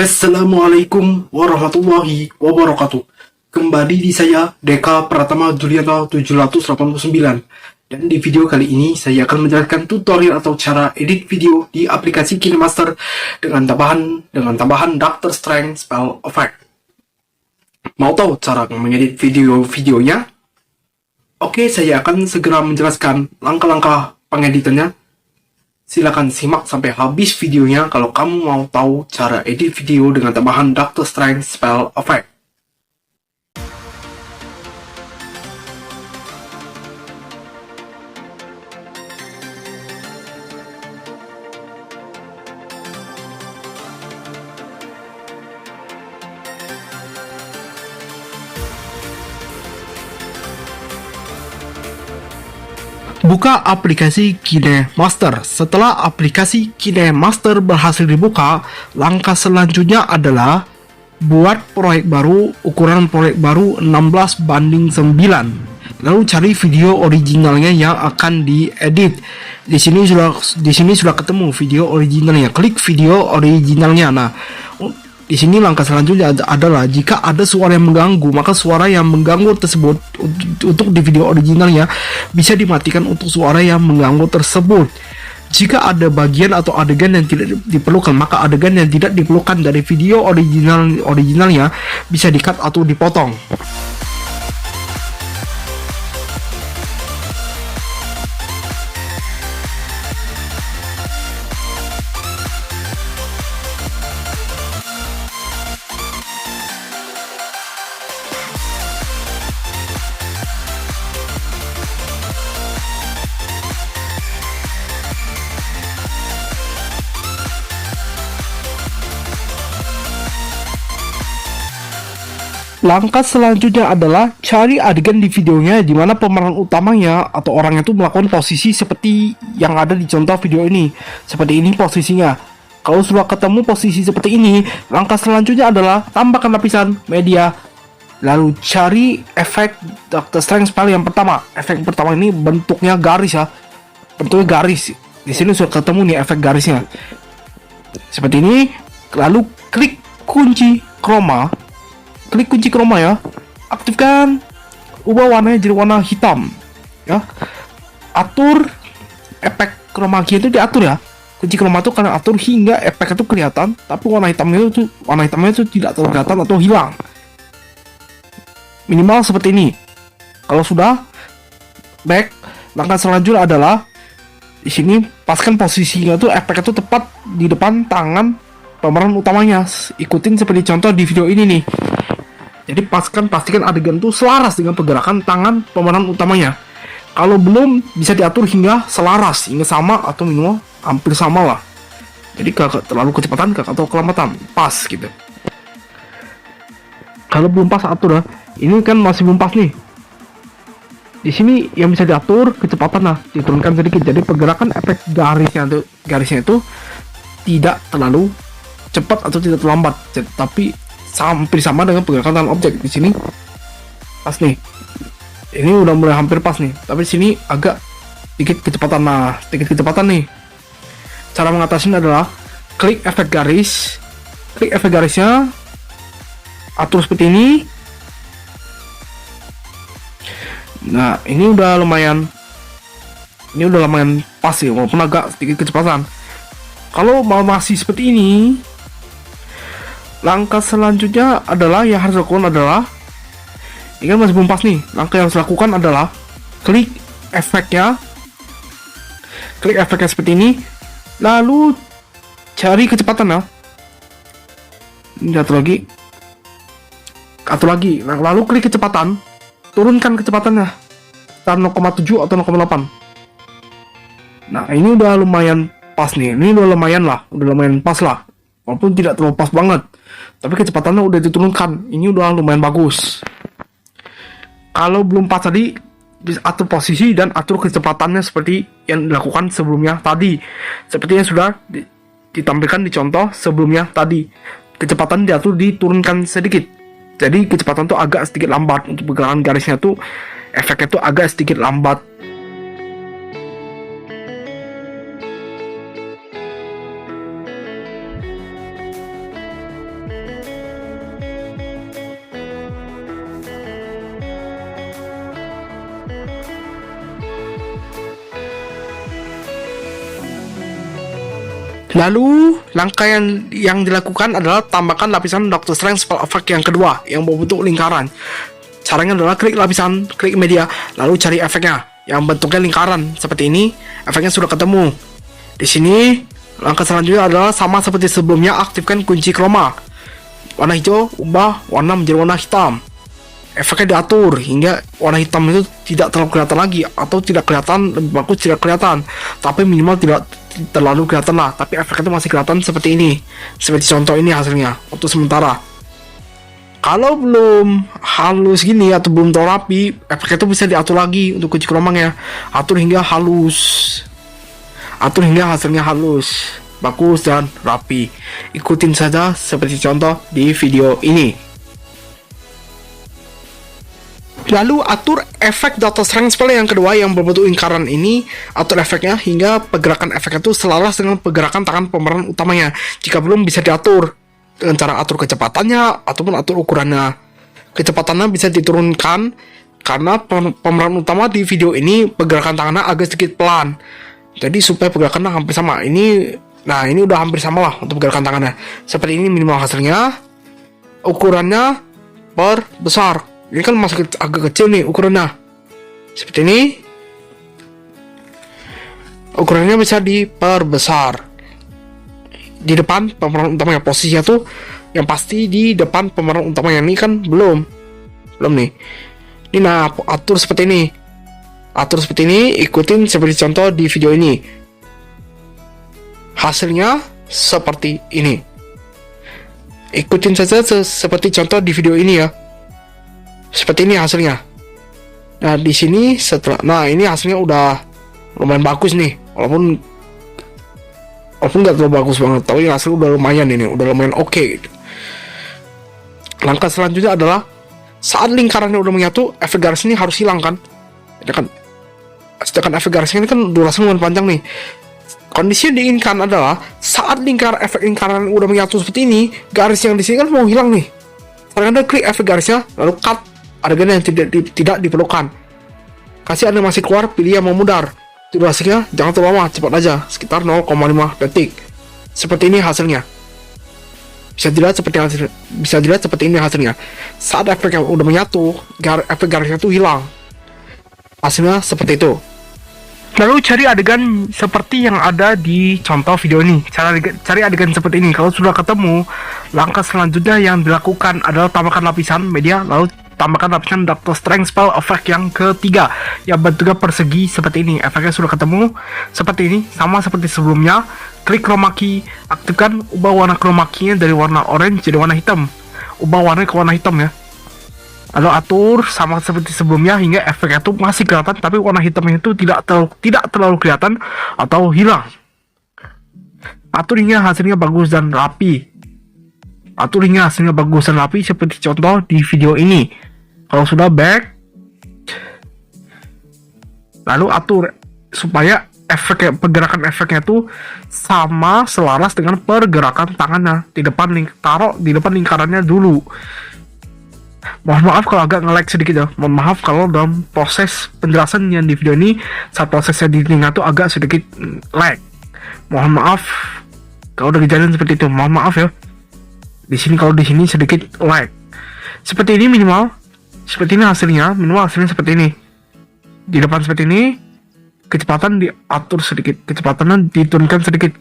Assalamualaikum warahmatullahi wabarakatuh. Kembali di saya Deka Pratama Julianto 789. Dan di video kali ini saya akan menjelaskan tutorial atau cara edit video di aplikasi KineMaster dengan tambahan Doctor Strange Spell Effect. Mau tahu cara mengedit videonya? Oke, saya akan segera menjelaskan langkah-langkah pengeditannya. Silakan simak sampai habis videonya kalau kamu mau tahu cara edit video dengan tambahan Doctor Strange Spell Effect. Buka aplikasi KineMaster. Setelah aplikasi KineMaster berhasil dibuka, langkah selanjutnya adalah buat proyek baru, ukuran proyek baru 16:9. Lalu cari video originalnya yang akan diedit. Di sini sudah ketemu video originalnya. Klik video originalnya. Nah, di sini langkah selanjutnya adalah jika ada suara yang mengganggu, maka suara yang mengganggu tersebut untuk di video originalnya bisa dimatikan untuk suara yang mengganggu tersebut. Jika ada bagian atau adegan yang tidak diperlukan, maka adegan yang tidak diperlukan dari video originalnya bisa di-cut atau dipotong. Langkah selanjutnya adalah cari adegan di videonya di mana pemeran utamanya atau orangnya itu melakukan posisi seperti yang ada di contoh video ini. Seperti ini posisinya. Kalau sudah ketemu posisi seperti ini, langkah selanjutnya adalah tambahkan lapisan media. Lalu cari efek Doctor Strange Spell yang pertama. Efek pertama ini bentuknya garis ya. Bentuknya garis. Di sini sudah ketemu nih efek garisnya. Seperti ini. Lalu klik kunci chroma. Klik kunci chroma ya, aktifkan, ubah warnanya jadi warna hitam ya, atur efek chroma key itu diatur ya, kunci chroma itu karena atur hingga efek itu kelihatan tapi warna hitamnya itu tidak terlihat atau hilang, minimal seperti ini. Kalau sudah back, langkah selanjutnya adalah di sini paskan posisinya itu efek itu tepat di depan tangan pemeran utamanya, ikutin seperti contoh di video ini nih. Jadi pastikan adegan itu selaras dengan pergerakan tangan pemeran utamanya. Kalau belum, bisa diatur hingga selaras, hingga sama atau minimal hampir sama lah. Jadi terlalu kecepatan atau kelambatan, pas gitu. Kalau belum pas atur lah. Ini kan masih belum pas nih. Di sini yang bisa diatur kecepatan lah, diturunkan sedikit. Jadi pergerakan efek garisnya itu tidak terlalu cepat atau tidak terlambat, tapi hampir sama dengan pergerakan tangan objek. Di sini pas nih, ini udah mulai hampir pas nih, tapi di sini agak sedikit kecepatan. Nah, sedikit kecepatan nih. Cara mengatasinya adalah klik efek garisnya, atur seperti ini. Nah, ini udah lumayan pas sih, walaupun agak sedikit kecepatan. Kalau masih seperti ini, langkah selanjutnya adalah yang harus dilakukan adalah, ini kan masih belum pas nih. Langkah yang harus dilakukan adalah klik efeknya seperti ini, lalu cari kecepatan ya. Ini atur lagi. Nah, lalu klik kecepatan, turunkan kecepatannya sekitar 0,7 atau 0,8. Nah, ini udah lumayan pas nih. Ini udah lumayan pas lah. Walaupun tidak terlalu pas banget, tapi kecepatannya udah diturunkan. Ini udah lumayan bagus. Kalau belum pas tadi, bisa atur posisi dan atur kecepatannya seperti yang dilakukan sebelumnya tadi. Seperti yang sudah ditampilkan di contoh sebelumnya tadi. Kecepatan diturunkan sedikit. Jadi kecepatan tuh agak sedikit lambat. Untuk pergerakan garisnya tuh efeknya tuh agak sedikit lambat. Lalu langkah yang dilakukan adalah tambahkan lapisan Doctor Strange Spell Effect yang kedua yang berbentuk lingkaran. Caranya adalah klik lapisan, klik media, lalu cari efeknya yang bentuknya lingkaran seperti ini. Efeknya sudah ketemu. Di sini langkah selanjutnya adalah sama seperti sebelumnya, aktifkan kunci chroma. Warna hijau ubah warna menjadi warna hitam. Efeknya diatur hingga warna hitam itu tidak terlalu kelihatan lagi, atau tidak kelihatan, lebih bagus tidak kelihatan, tapi minimal tidak terlalu kelihatan lah, tapi efeknya itu masih kelihatan seperti ini, seperti contoh ini hasilnya untuk sementara. Kalau belum halus gini atau belum terlalu rapi, efeknya itu bisa diatur lagi untuk kunci chromanya, atur hingga halus, atur hingga hasilnya halus, bagus dan rapi. Ikutin saja seperti contoh di video ini. Lalu atur efek Doctor Strange Spell yang kedua yang berbentuk lingkaran ini, atur efeknya hingga pergerakan efeknya itu selaras dengan pergerakan tangan pemeran utamanya. Jika belum, bisa diatur dengan cara atur kecepatannya ataupun atur ukurannya. Kecepatannya bisa diturunkan karena pemeran utama di video ini pergerakan tangannya agak sedikit pelan. Jadi supaya pergerakannya hampir sama. Ini udah hampir sama lah untuk pergerakan tangannya. Seperti ini minimal hasilnya. Ukurannya perbesar. Ini kan masih agak kecil nih ukurannya. Seperti ini. Ukurannya bisa diperbesar. Di depan pemeran utamanya, posisinya tuh yang pasti di depan pemeran utamanya. Ini kan belum nih. Ini atur seperti ini. Atur seperti ini, ikutin seperti contoh di video ini. Hasilnya seperti ini. Ikutin saja seperti contoh di video ini ya. Seperti ini hasilnya. Nah, di sini ini hasilnya udah lumayan bagus nih. Walaupun nggak terlalu bagus banget, tapi hasil udah lumayan ini, udah lumayan oke gitu. Langkah selanjutnya adalah saat lingkarannya udah menyatu, efek garis ini harus hilang kan. Sedangkan efek garis ini kan durasinya lumayan panjang nih. Kondisi yang diinginkan adalah saat efek lingkaran udah menyatu seperti ini, garis yang di sini kan mau hilang nih. Sekarang Anda klik efek garisnya, lalu cut adegan yang tidak diperlukan. Kasih animasi keluar, pilih yang memudar. Durasinya jangan terlalu lama, cepat aja, sekitar 0,5 detik. Seperti ini hasilnya. Bisa dilihat seperti ini hasilnya. Saat efek yang udah menyatu, efek garisnya itu hilang. Hasilnya seperti itu. Lalu cari adegan seperti yang ada di contoh video ini. Cari adegan seperti ini. Kalau sudah ketemu, langkah selanjutnya yang dilakukan adalah tambahkan lapisan media, lalu tambahkan lapisan Doctor Strange Spell Effect yang ketiga yang bentuknya persegi seperti ini. Efeknya sudah ketemu seperti ini, sama seperti sebelumnya. Klik chroma key, aktifkan, ubah warna chroma key-nya dari warna orange jadi warna hitam. Ubah warna ke warna hitam ya. Lalu atur sama seperti sebelumnya hingga efeknya itu masih kelihatan, tapi warna hitamnya itu tidak terlalu kelihatan atau hilang. Atur hingga hasilnya bagus dan rapi. Seperti contoh di video ini. Kalau sudah back, lalu atur supaya pergerakan efeknya itu sama selaras dengan pergerakan tangannya. Taruh di depan lingkarannya dulu. Mohon maaf kalau agak nge-lag sedikit ya. Mohon maaf kalau dalam proses penjelasan yang di video ini, saat prosesnya di telinga itu agak sedikit lag. Mohon maaf kalau udah kejadian seperti itu. Mohon maaf ya. Kalau di sini sedikit lag. Seperti ini minimal. Seperti ini hasilnya. Minimal hasilnya seperti ini. Di depan seperti ini. Kecepatan diatur sedikit. Kecepatannya diturunkan sedikit.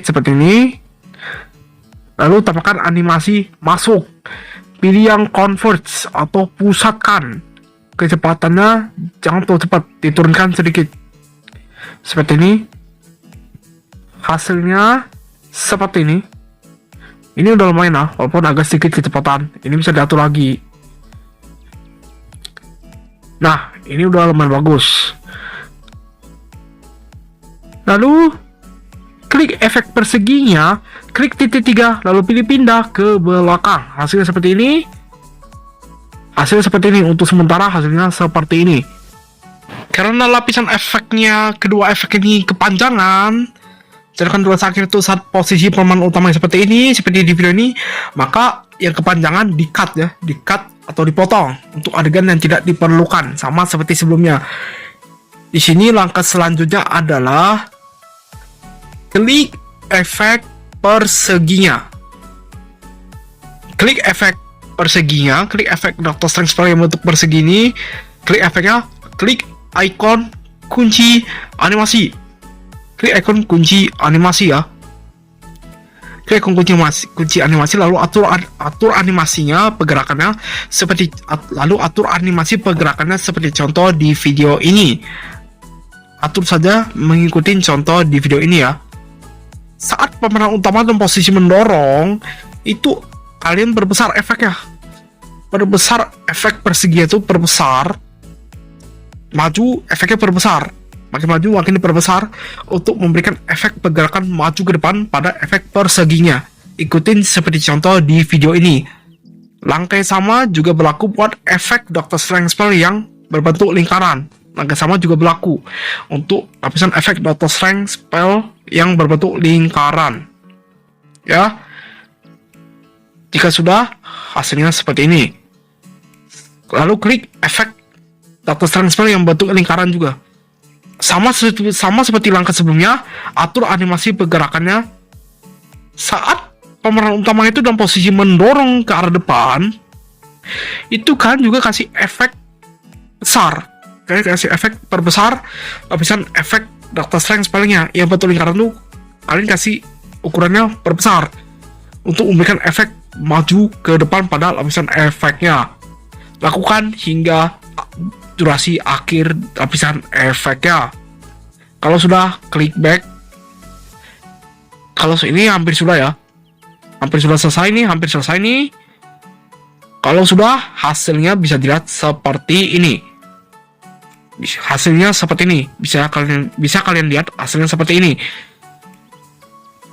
Seperti ini. Lalu tambahkan animasi masuk. Pilih yang converge atau pusatkan. Kecepatannya jangan terlalu cepat, diturunkan sedikit. Seperti ini. Hasilnya seperti ini. Ini udah lumayan lah, walaupun agak sedikit kecepatan. Ini bisa diatur lagi. Nah, ini udah lumayan bagus. Lalu klik efek perseginya, klik titik 3, lalu pilih pindah ke belakang. Hasilnya seperti ini. Untuk sementara hasilnya seperti ini. Karena lapisan efeknya, kedua efek ini kepanjangan, sedangkan durasi akhir itu saat posisi pemain utama seperti ini, seperti di video ini, maka yang kepanjangan di-cut atau dipotong untuk adegan yang tidak diperlukan, sama seperti sebelumnya. Di sini langkah selanjutnya adalah klik efek perseginya. Klik efek perseginya, klik efek Doctor Strange Spell yang bentuk persegi ini, klik efeknya, klik ikon kunci animasi. Klik ikon kunci animasi ya. Klik ikon kunci animasi, lalu atur animasinya, pergerakannya seperti contoh di video ini. Atur saja mengikuti contoh di video ini ya. Saat pemeran utama dalam posisi mendorong, itu kalian perbesar efeknya. Perbesar efek persegi itu perbesar. Maju efeknya perbesar. Makin maju makin diperbesar untuk memberikan efek pergerakan maju ke depan pada efek perseginya. Ikutin seperti contoh di video ini. Langkah yang sama juga berlaku buat efek Doctor Strange Spell yang berbentuk lingkaran. Langkah sama juga berlaku untuk lapisan efek Doctor Strange Spell yang berbentuk lingkaran. Ya. Jika sudah, hasilnya seperti ini. Lalu klik efek Doctor Strange Spell yang bentuk lingkaran juga. Sama seperti langkah sebelumnya, atur animasi pergerakannya. Saat pemeran utama itu dalam posisi mendorong ke arah depan, itu kan juga kasih efek besar. Kasih efek perbesar lapisan efek Doctor Strange Spell-nya yang bentuk lingkaran tuh kalian kasih ukurannya perbesar untuk memberikan efek maju ke depan pada lapisan efeknya. Lakukan hingga durasi akhir lapisan efeknya. Kalau sudah, klik back. Kalau ini hampir sudah ya. Hampir selesai nih. Kalau sudah, hasilnya bisa dilihat seperti ini. Hasilnya seperti ini. Bisa kalian lihat hasilnya seperti ini.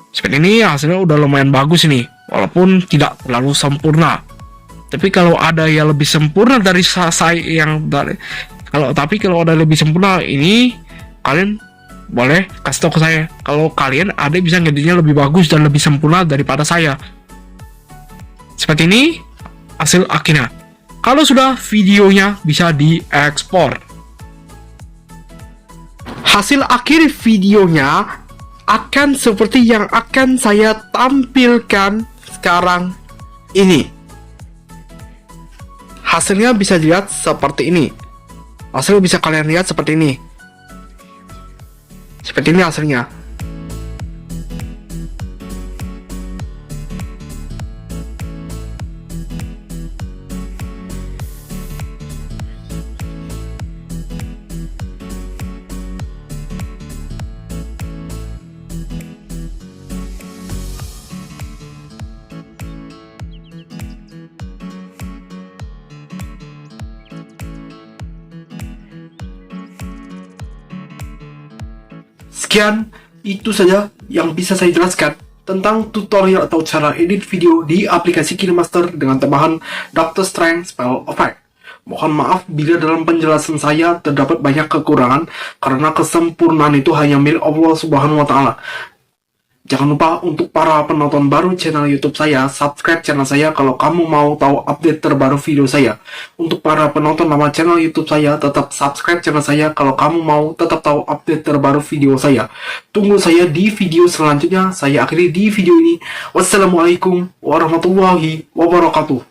Seperti ini hasilnya udah lumayan bagus ini, walaupun tidak terlalu sempurna. Tapi kalau ada yang lebih sempurna dari kalau ada lebih sempurna ini, kalian boleh kasih tahu ke saya. Kalau kalian ada bisa ngeditnya lebih bagus dan lebih sempurna daripada saya. Seperti ini hasil akhirnya. Kalau sudah, videonya bisa diekspor. Hasil akhir videonya akan seperti yang akan saya tampilkan sekarang ini. Hasilnya bisa dilihat seperti ini. Hasilnya bisa kalian lihat seperti ini. Seperti ini hasilnya. Sekian, itu saja yang bisa saya jelaskan tentang tutorial atau cara edit video di aplikasi KineMaster dengan tambahan Doctor Strange Spell Effect. Mohon maaf bila dalam penjelasan saya terdapat banyak kekurangan, karena kesempurnaan itu hanya milik Allah Subhanahu wa Ta'ala. Jangan lupa untuk para penonton baru channel YouTube saya, subscribe channel saya kalau kamu mau tahu update terbaru video saya. Untuk para penonton lama channel YouTube saya, tetap subscribe channel saya kalau kamu mau tetap tahu update terbaru video saya. Tunggu saya di video selanjutnya. Saya akhiri di video ini. Wassalamualaikum warahmatullahi wabarakatuh.